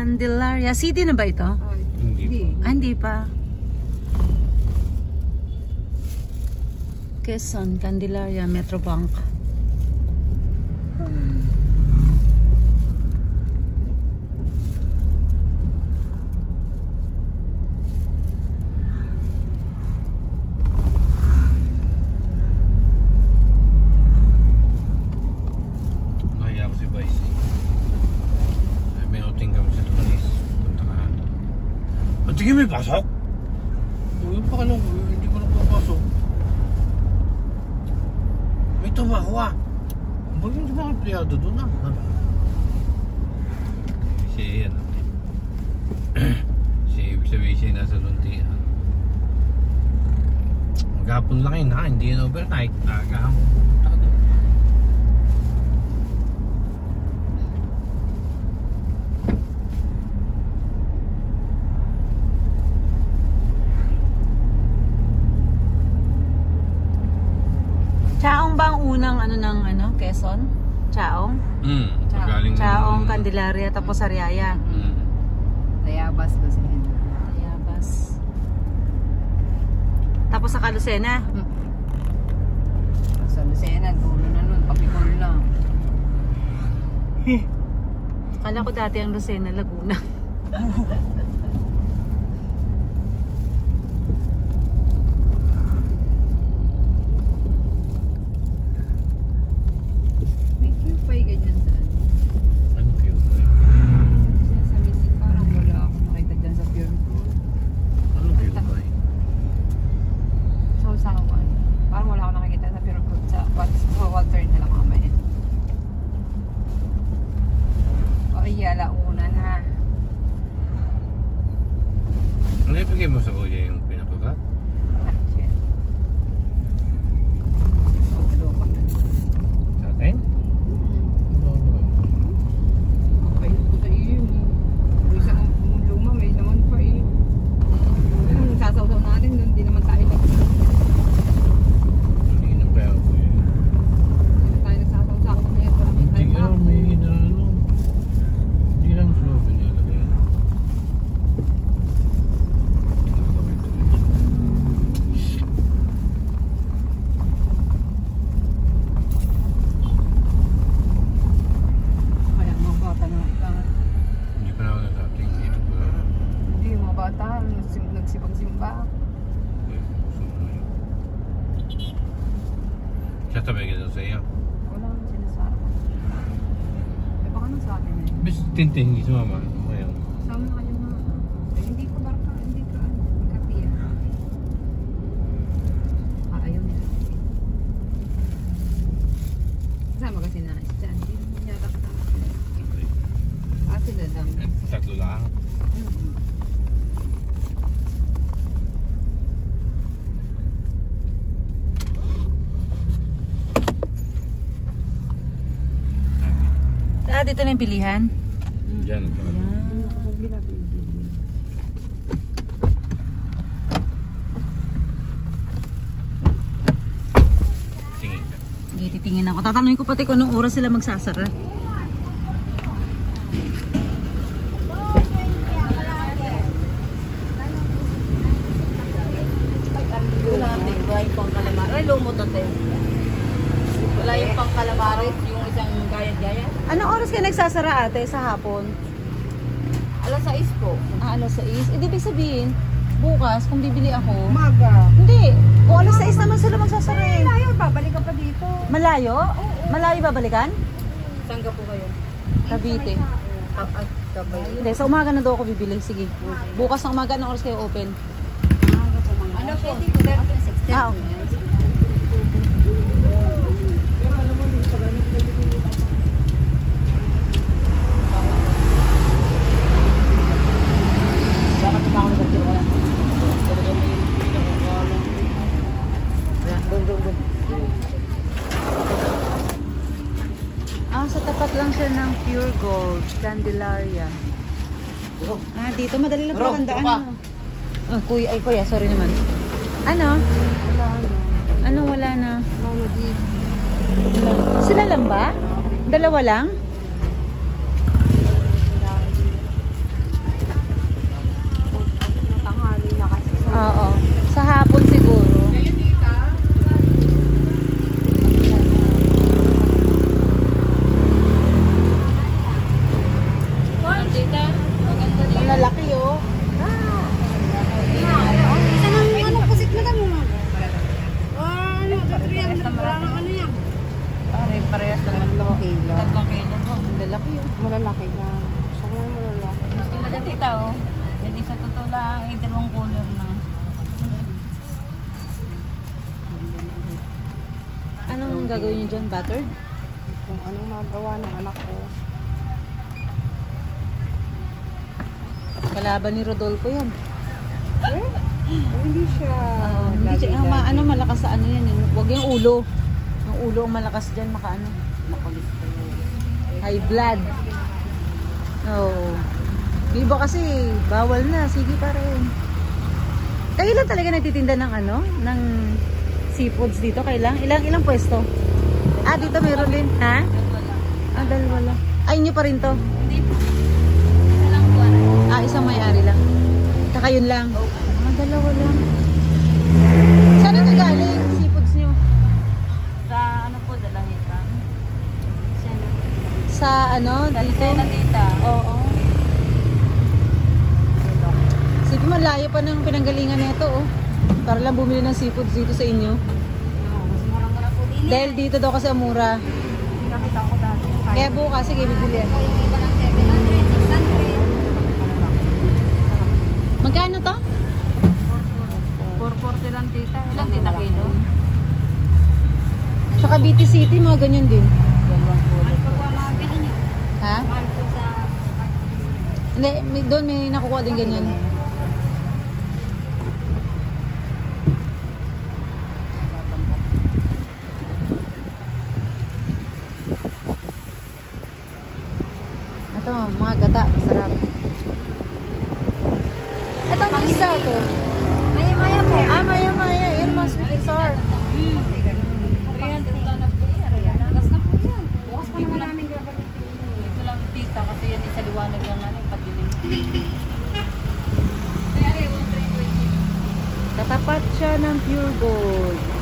Candelaria. City na ba ito? Hindi. Hindi pa. Quezon, Candelaria, Metrobank. Nahaya ko si Vice. May outing kami sa Tumanis. Punta ka na. At sige, may pasok? Yung pa ka lang, hindi ko napapasok. May tumawa. Bakit hindi ba empleyado doon ah? Siya yan. Siya ibig sabihin siya nasa luntian. Maghapon lang yun ha, hindi yun overnight. Agahang pupunta ka doon. Chaong ba ang unang ano ng ano, Quezon? Chaong? Chaong, Candelaria, tapos Sariaya. Tayabas kasi. Tayabas. Tapos sa Lucena. Sa Lucena, dulo na nun, Papicol na. Kala ko dati ang Lucena, Laguna. May Q5 ganyan sa ano. Ano yun? Sa Missing parang wala akong nakita dyan sa Pure Gold. Ano yun ba? So sa akin, parang wala akong nakikita sa Pure Gold. Sa water na lang mamaya. O iya, launan ha. Ano ibigay mo sa kuya yung pinakagat? Ah, shit. Ulo ko na. Sa atin? Kapain ko sa iyo yun eh. May isang luma, may naman pa eh. Yung sasaw-saw natin doon, di naman tayo Hindi na kaya kuya. nagsasaw-saw na ito. Hindi ka may inaano. Hindi lang slow pinalagay. Kaya mga bata na Hindi pa na ako natating dito pa. hindi yung mga bata nagsipag-simba. Siya tabi ka sa iyo. Wala akong sinasabi. Eh baka nang sabi na yun. Bis tintin hindi sumama. Ngayon. Sama na kayo mga hindi ka barka, hindi ka tiya. Ayaw nila. Kasama kasi na dyan. Hindi naman yata kasama. Kasi dadam. Tatlo lang. Dito na yung pilihan. Diyan. Tingin ka. Sige, titingin ako. Tatanungin ko pati kung anong oras sila magsasara. Wala yung pang calamari. Ay, lumot natin. Wala yung pang calamari, yung isang gayat-gayat. Anong oras kayo nagsasara ate sa hapon? Alas 6 po. Alas 6. Ibig sabihin, bukas kung bibili ako. Umaga. Hindi. Kung alas 6 naman sila magsasara eh. Malayo, babalik ka pa dito. Malayo? Malayo babalikan? Saan ka po kayo? Cavite. Kabay. Hindi, sa umaga na daw ako bibili. Sige. Bukas ng umaga, anong oras kayo open? Ano po? Ah, okay. Sa tapat lang siya ng Pure Gold, Candelaria. Dito madali lang pagandaan. Kuya, sorry naman. Ano? Wala na. Ano wala na? Mama dito. Sila lang ba? Dalawa lang? Oo. Sa hapon siguro. Ang lalaki oh. Parehas naman ito. Kilo. 3 kilo po. Ang lalaki oh. Malalaki na. Gusto ko na malalaki. Gusto na tita oh. Hindi sa totoo lang, ay dalawang color na. Anong gagawin niyo dyan? Buttered? Kung anong magawa ng anak ko. Kalaban ni Rodolfo yan. Hindi siya. Hindi siya, ano, malakas sa ano yan. Huwag yung ulo. Yung ulo ang malakas dyan, makaano. High blood. Oo. Yung iba kasi, bawal na. Sige pa rin. Kayo lang talaga nagtitinda ng ano? Ng seafoods dito? Kailang? Ilang pwesto? Ah, dito meron din. Ha? Ah, dalawa lang. Ay, inyo pa rin to? Hindi po. Walang buwan. Ah, isang may-ari lang. Kaka yun lang? Ah, dalawa lang. Saan ang galing seafoods nyo? Sa ano po, Dalahitan. Sa ano? Sa Dito? Sena tita. Oo. Sige mo, layo pa ng pinanggalingan nito oh. Para lang bumili ng seafoods dito sa inyo. Mas mura-mura po din. Dahil dito daw kasi mura. Nakita ko dati. Kaya bukas, sige, bibili ako. Yung iba ng 700, 600. Magkano to? 440 lang tita. Ilang tita kilo? Tsaka BT City, mga ganyan din. Mahal po ang mga bilhin niyo. Ha? Mahal po sa... Hindi, doon may nakukuha din ganyan. Ito, mga gata, masarap. Ito, ang isa to. Maya-maya po. Ah, maya-maya. Yun, mas sweet and sour. 300 lang na po yan. Lagas na po yan. Bukas pa naman namin gagamitin. Ito lang tita kasi yan sa liwanag lang namin patilim. Katapat siya ng pure gold.